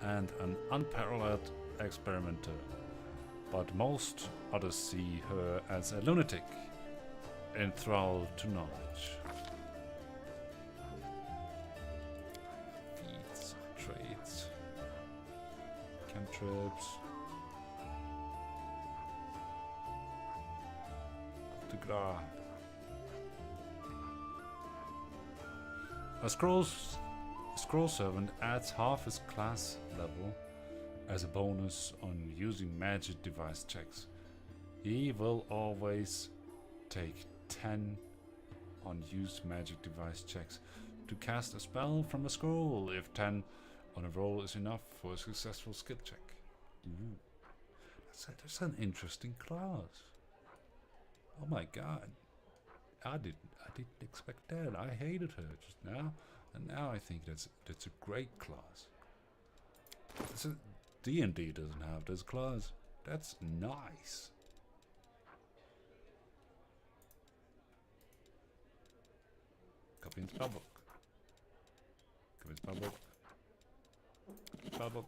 and an unparalleled experimenter. But most others see her as a lunatic, enthralled to knowledge. Feats, traits, cantrips. De A scroll servant adds half his class level as a bonus on using magic device checks. He will always take 10 on used magic device checks to cast a spell from a scroll if 10 on a roll is enough for a successful skill check. Ooh. That's an interesting class. Oh my god. I didn't expect that. I hated her just now, and now I think that's a great class. D&D doesn't have this class. That's nice. Copy in spellbook. Copy in spellbook. Spellbook.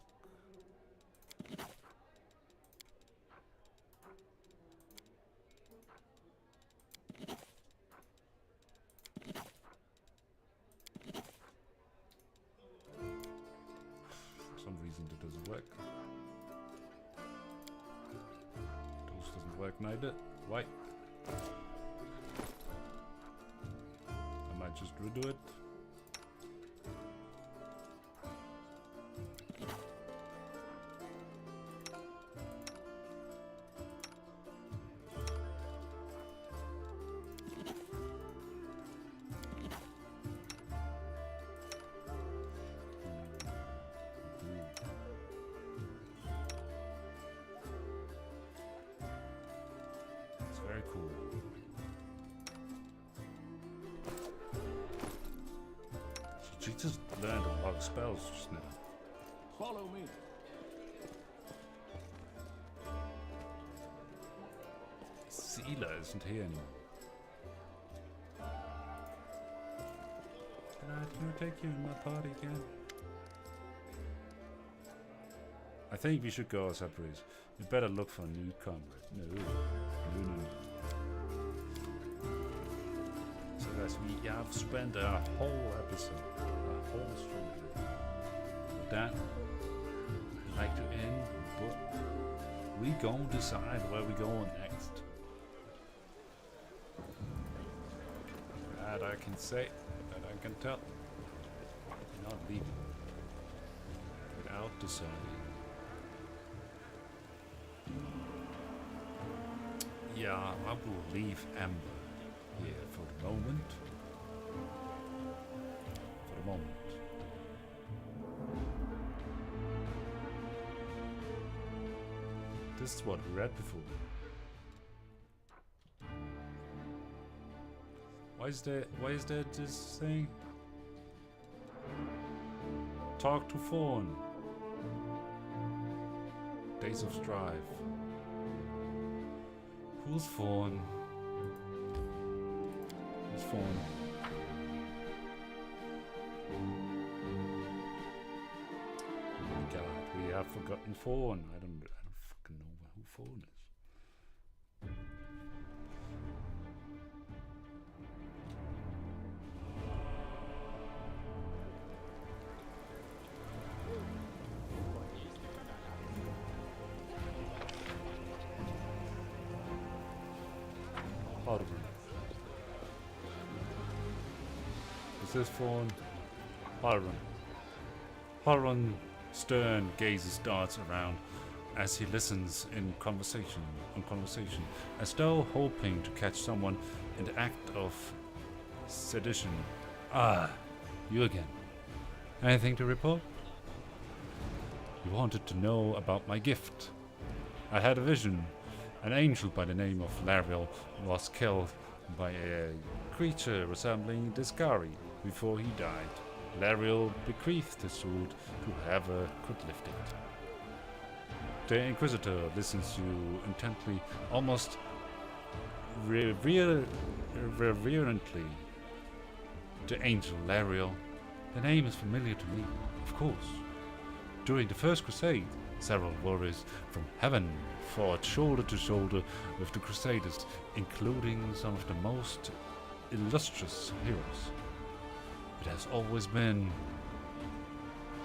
For some reason that doesn't work. Those I ignite it? Why? I might just redo it. Very cool. She just learned a lot of spells just now. Follow me. Seela isn't here anymore. Can I take you in my party again? I think we should go our separate ways. We better look for a new comrade. No. So guys, we have spent a whole episode, a whole stream. With that, I'd like to end, but we gonna decide where we going next. That I can say, that I can tell. We're not leaving without deciding. Yeah, I will leave Amber here for the moment. For the moment. This is what we read before. Why is there this thing? Talk to Fawn. Days of Strife. Who's Fawn? Who's Fawn? Oh my god, we have forgotten Fawn. I don't fucking know who Fawn is. Is this Fawn? Halron. Halron stern gazes darts around as he listens in conversation, as though hoping to catch someone in the act of sedition. Ah, you again. Anything to report? You wanted to know about my gift. I had a vision. An angel by the name of Lariel was killed by a creature resembling Discari before he died. Lariel bequeathed the sword to whoever could lift it. The Inquisitor listens to you intently, almost reverently. The angel Lariel. The name is familiar to me, of course. During the First Crusade, several warriors from heaven fought shoulder to shoulder with the Crusaders, including some of the most illustrious heroes. It has always been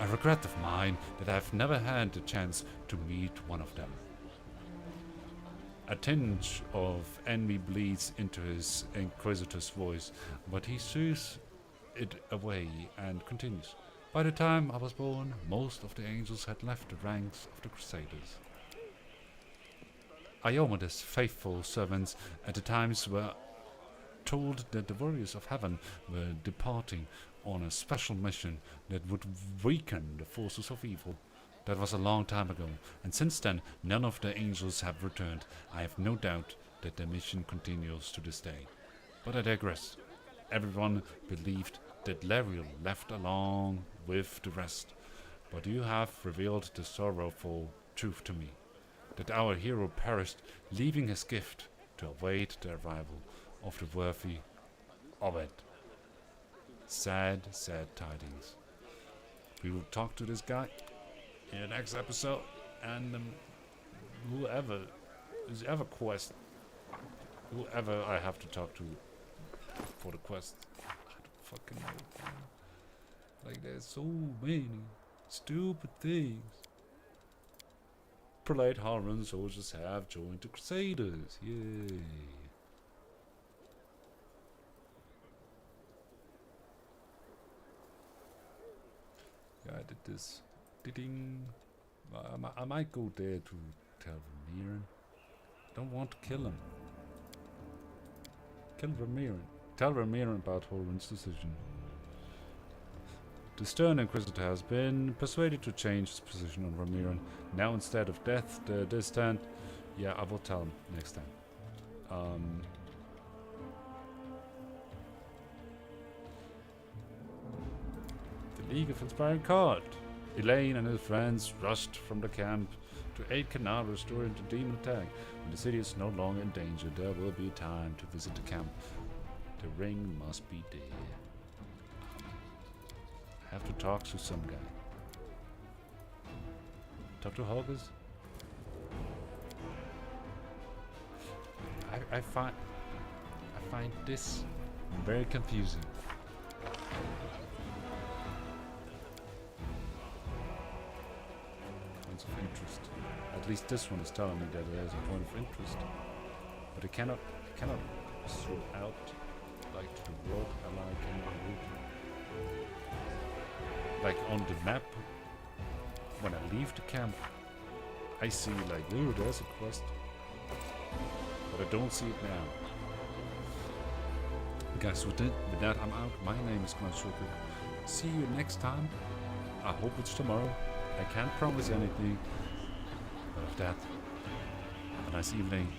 a regret of mine that I've never had the chance to meet one of them. A tinge of envy bleeds into his Inquisitor's voice, but he soothes it away and continues. By the time I was born, most of the angels had left the ranks of the Crusaders. Iomedes' faithful servants at the times were told that the warriors of heaven were departing on a special mission that would weaken the forces of evil. That was a long time ago, and since then none of the angels have returned. I have no doubt that the mission continues to this day. But I digress. Everyone believed that Lariel left along with the rest, but you have revealed the sorrowful truth to me, that our hero perished, leaving his gift to await the arrival of the worthy Obed. Sad, sad tidings. We will talk to this guy in the next episode, and whoever I have to talk to for the quest, I don't fucking know. Like, there's so many stupid things. prolate Halran soldiers have joined the Crusaders. Yay. Yeah, I did this. Ding. I might go there to tell Ramiran. Don't want to kill him. Kill Ramiran. Tell Ramiran about Halran's decision. The stern Inquisitor has been persuaded to change his position on Ramiran. Now instead of death, the distant... Yeah, I will tell him next time. The League of Inspiring Card. Elaine and his friends rushed from the camp to aid Kenabres during the demon attack. When the city is no longer in danger, there will be time to visit the camp. The ring must be there. I have to talk to some guy. Talk to Hoggers? I find this very confusing. Points of interest. At least this one is telling me that there's a point of interest. But it cannot zoom out like to the world ally cannot route. Like on the map, when I leave the camp, I see like, ooh, there's a quest. But I don't see it now. Guys, with that I'm out. My name is Glenn. See you next time. I hope it's tomorrow. I can't promise anything. But of that, have a nice evening.